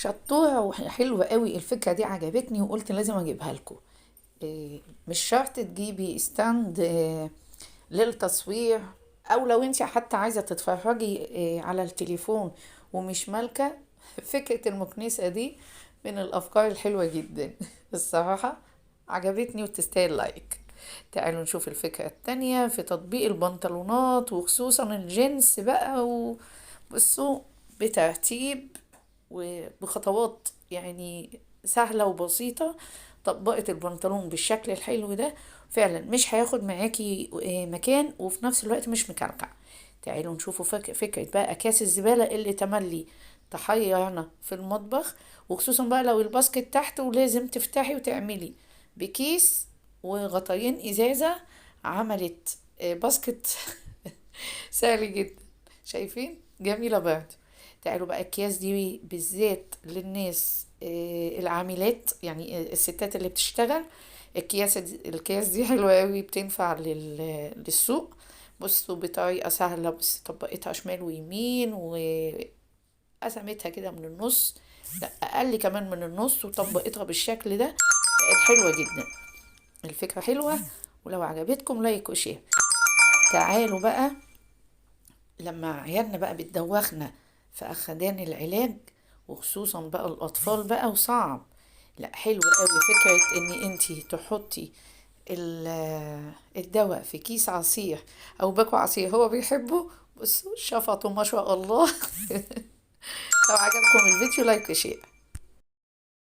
شطورة وحلوة قوي الفكرة دي، عجبتني وقلت لازم اجيبها لكم. مش شرط تجيبي ستاند للتصوير، او لو انت حتى عايزة تتفرجي على التليفون ومش مالكة. فكرة المكنسة دي من الافكار الحلوة جدا. الصراحة عجبتني وتستاهل لايك. تعالوا نشوف الفكرة التانية في تطبيق البنطلونات وخصوصا الجينز بقى. وبصوا، بترتيب وبخطوات يعني سهلة وبسيطة. طبقت البنطلون بالشكل الحلو ده، فعلا مش هياخد معاكي مكان، وفي نفس الوقت مش مكلكع. تعالوا نشوفوا فكرة بقى أكياس الزبالة اللي تملي تحيرنا في المطبخ، وخصوصا بقى لو الباسكت تحت ولازم تفتحي وتعملي بكيس وغطيين إزازة. عملت باسكت. سهل جدا. شايفين جميلة برضه. تعالوا بقى الأكياس دي بالذات للناس العاملات، يعني الستات اللي بتشتغل. الأكياس دي حلوة قوي، بتنفع للسوق. بصوا بطريقة سهلة، بس طبقتها شمال ويمين وقسمتها كده من النص، لا أقل كمان من النص، وطبقتها بالشكل ده. بقت حلوة جدا. الفكرة حلوة، ولو عجبتكم لايك وشير. تعالوا بقى لما عيالنا بقى بتدوخنا في أخدان العلاج، وخصوصا بقى الأطفال بقى وصعب، لا حلو قوي فكرة ان انتي تحطي الدواء في كيس عصير او باكو عصير هو بيحبه. بصوا شفطوا ما شاء الله. لو عجبكم الفيديو لايك وشير.